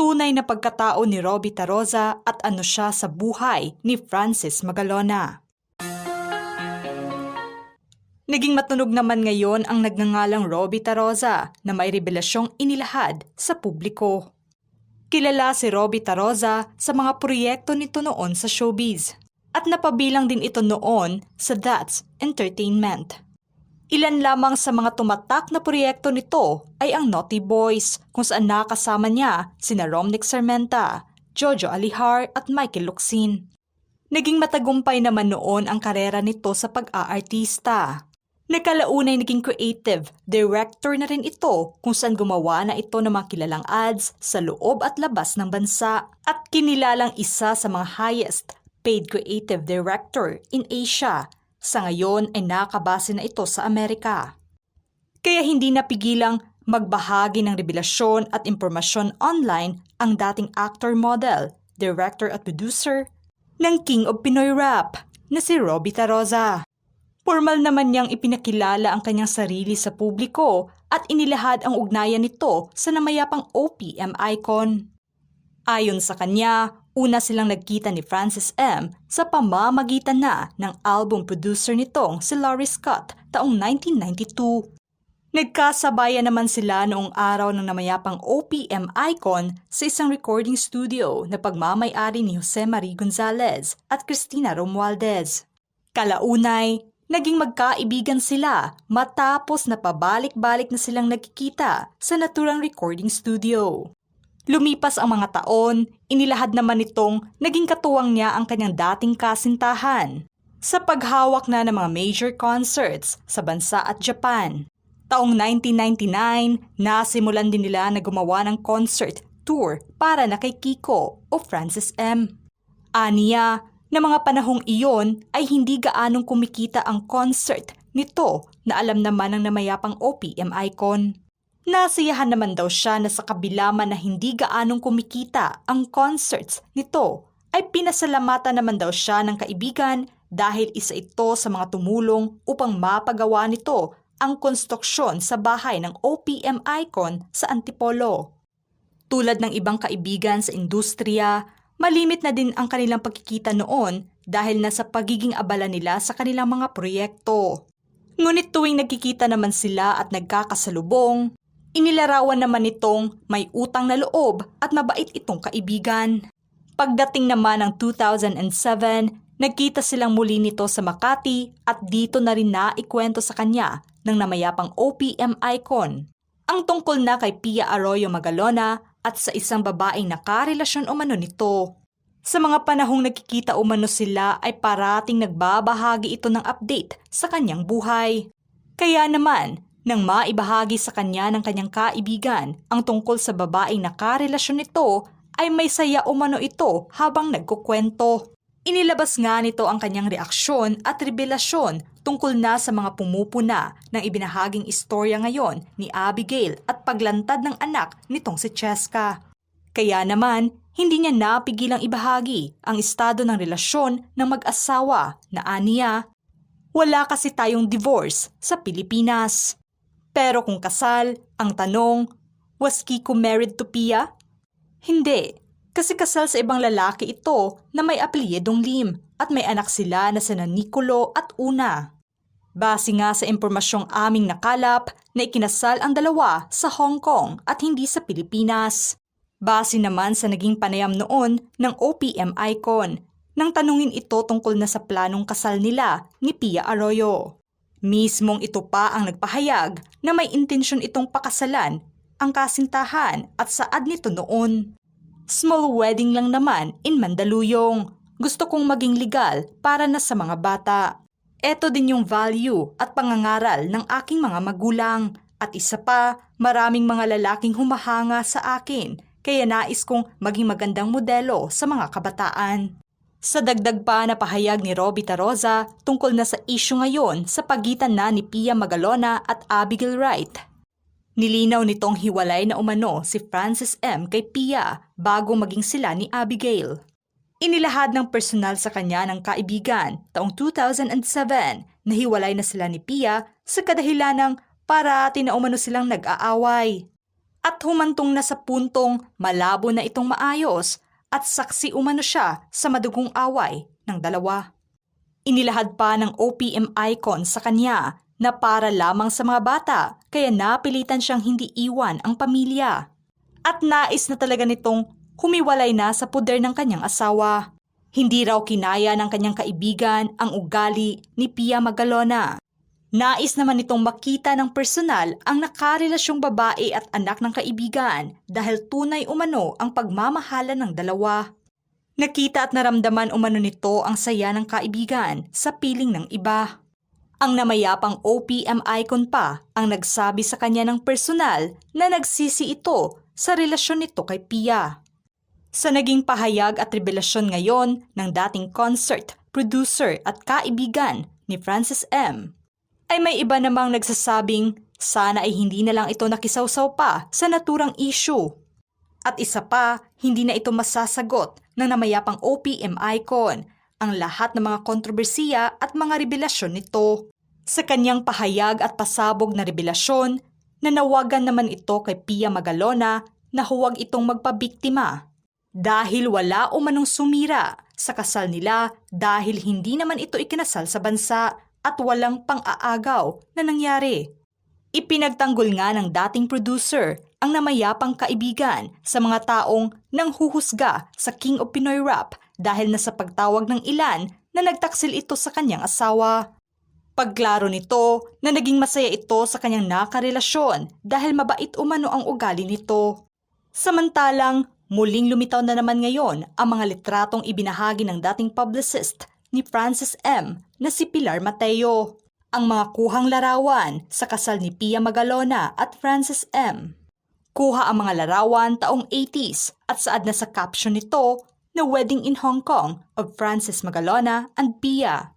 tunay na pagkatao ni Robbie Taroza at ano siya sa buhay ni Francis Magalona. Naging matunog naman ngayon ang nagngangalang Robbie Taroza na may revelasyong inilahad sa publiko. Kilala si Robbie Taroza sa mga proyekto nito noon sa showbiz at napabilang din ito noon sa That's Entertainment. Ilan lamang sa mga tumatak na proyekto nito ay ang Naughty Boys kung saan nakasama niya sina Romnick Sarmenta, Jojo Alihar at Michael Locsin. Naging matagumpay naman noon ang karera nito sa pag-aartista. Nagkalaunay naging creative director na rin ito kung saan gumawa na ito ng mga kilalang ads sa loob at labas ng bansa at kinilalang isa sa mga highest paid creative director in Asia. Sa ngayon ay nakabase na ito sa Amerika. Kaya hindi napigilang magbahagi ng revelasyon at impormasyon online ang dating actor, model, director at producer ng King of Pinoy Rap na si Robbie Taroza. Formal naman niyang ipinakilala ang kanyang sarili sa publiko at inilahad ang ugnayan nito sa namayapang OPM icon. Ayon sa kanya, una silang nagkita ni Francis M. sa pamamagitan na ng album producer nitong si Larry Scott taong 1992. Nagkasabayan naman sila noong araw ng namayapang OPM icon sa isang recording studio na pagmamay-ari ni Jose Marie Gonzalez at Cristina Romualdez. Kalaunay, naging magkaibigan sila matapos na pabalik-balik na silang nagkikita sa naturang recording studio. Lumipas ang mga taon, inilahad naman nitong naging katuwang niya ang kanyang dating kasintahan sa paghawak na ng mga major concerts sa bansa at Japan. Taong 1999, nasimulan din nila na gumawa ng concert tour para na kay Kiko o Francis M. Aniya, na mga panahong iyon ay hindi gaanong kumikita ang concert nito na alam naman ng namayapang OPM icon. Nasiyahan naman daw siya na sa kabila man na hindi gaanong kumikita ang concerts nito ay pinasalamatan naman daw siya ng kaibigan dahil isa ito sa mga tumulong upang mapagawa nito ang konstruksyon sa bahay ng OPM icon sa Antipolo. Tulad ng ibang kaibigan sa industriya, malimit na din ang kanilang pagkikita noon dahil nasa pagiging abala nila sa kanilang mga proyekto. Ngunit tuwing nagkikita naman sila at nagkakasalubong, inilarawan naman itong may utang na loob at mabait itong kaibigan. Pagdating naman ng 2007, nagkita silang muli nito sa Makati at dito na rin naikwento sa kanya ng namayapang OPM icon ang tungkol na kay Pia Arroyo Magalona at sa isang babaeng nakarelasyon umano nito. Sa mga panahong nagkikita umano sila ay parating nagbabahagi ito ng update sa kanyang buhay. Kaya naman, nang maibahagi sa kanya ng kanyang kaibigan ang tungkol sa babaeng nakarelasyon nito, ay may saya umano ito habang nagkukwento. Inilabas nga nito ang kanyang reaksyon at revelasyon tungkol na sa mga pumupuna ng ibinahaging istorya ngayon ni Abigail at paglantad ng anak nitong si Cheska. Kaya naman, hindi niya napigilang ibahagi ang estado ng relasyon ng mag-asawa na aniya. Wala kasi tayong divorce sa Pilipinas. Pero kung kasal, ang tanong, was Kiko married to Pia? Hindi. Kasi kasal sa ibang lalaki ito na may apelyedong Lim at may anak sila na sina Nicolo at Una. Base nga sa impormasyong aming nakalap na ikinasal ang dalawa sa Hong Kong at hindi sa Pilipinas. Base naman sa naging panayam noon ng OPM icon nang tanungin ito tungkol na sa planong kasal nila ni Pia Arroyo. Mismong ito pa ang nagpahayag na may intensyon itong pakasalan ang kasintahan at saad nito noon. Small wedding lang naman in Mandaluyong. Gusto kong maging legal para na sa mga bata. Ito din yung value at pangangaral ng aking mga magulang. At isa pa, maraming mga lalaking humahanga sa akin. Kaya nais kong maging magandang modelo sa mga kabataan. Sa dagdag pa na pahayag ni Robbie Taroza tungkol na sa issue ngayon sa pagitan na ni Pia Magalona at Abigail Wright. Nilinaw nitong hiwalay na umano si Francis M. kay Pia bago maging sila ni Abigail. Inilahad ng personal sa kanya ng kaibigan taong 2007 na hiwalay na sila ni Pia sa kadahilan ng parati na umano silang nag-aaway. At humantong na sa puntong malabo na itong maayos at saksi umano siya sa madugong away ng dalawa. Inilahad pa ng OPM icon sa kanya na para lamang sa mga bata kaya napilitan siyang hindi iwan ang pamilya. At nais na talaga nitong humiwalay na sa puder ng kanyang asawa. Hindi raw kinaya ng kanyang kaibigan ang ugali ni Pia Magalona. Nais naman nitong makita ng personal ang nakarelasyong babae at anak ng kaibigan dahil tunay umano ang pagmamahalan ng dalawa. Nakita at naramdaman umano nito ang saya ng kaibigan sa piling ng iba. Ang namayapang OPM icon pa ang nagsabi sa kanya ng personal na nagsisi ito sa relasyon nito kay Pia. Sa naging pahayag at revelasyon ngayon ng dating concert, producer at kaibigan ni Francis M., ay may iba namang nagsasabing sana ay hindi na lang ito nakisawsaw pa sa naturang issue. At isa pa, hindi na ito masasagot ng namayapang OPM icon ang lahat ng mga kontrobersiya at mga revelasyon nito. Sa kanyang pahayag at pasabog na revelasyon, nanawagan naman ito kay Pia Magalona na huwag itong magpabiktima dahil wala umanong sumira sa kasal nila dahil hindi naman ito ikinasal sa bansa at walang pang-aagaw na nangyari. Ipinagtanggol nga ng dating producer ang namayapang kaibigan sa mga taong nanghuhusga sa King of Pinoy Rap dahil na sa pagtawag ng ilan na nagtaksil ito sa kanyang asawa. Pagklaro nito na naging masaya ito sa kanyang nakarelasyon dahil mabait umano ang ugali nito. Samantalang muling lumitaw na naman ngayon ang mga litratong ibinahagi ng dating publicist ni Francis M. na si Pilar Mateo. Ang mga kuhang larawan sa kasal ni Pia Magalona at Francis M. Kuha ang mga larawan taong 80s at saad na sa caption nito na Wedding in Hong Kong of Francis Magalona and Pia.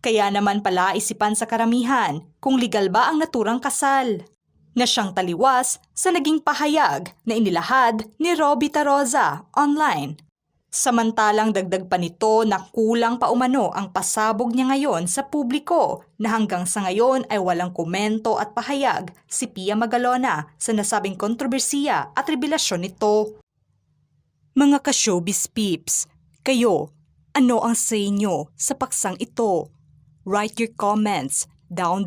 Kaya naman pala isipan sa karamihan kung legal ba ang naturang kasal, na siyang taliwas sa naging pahayag na inilahad ni Robby Taroza online. Samantalang dagdag pa nito na kulang pa umano ang pasabog niya ngayon sa publiko na hanggang sa ngayon ay walang komento at pahayag si Pia Magalona sa nasabing kontrobersiya at revelasyon nito. Mga ka-showbiz peeps, kayo, ano ang say nyo sa paksang ito? Write your comments down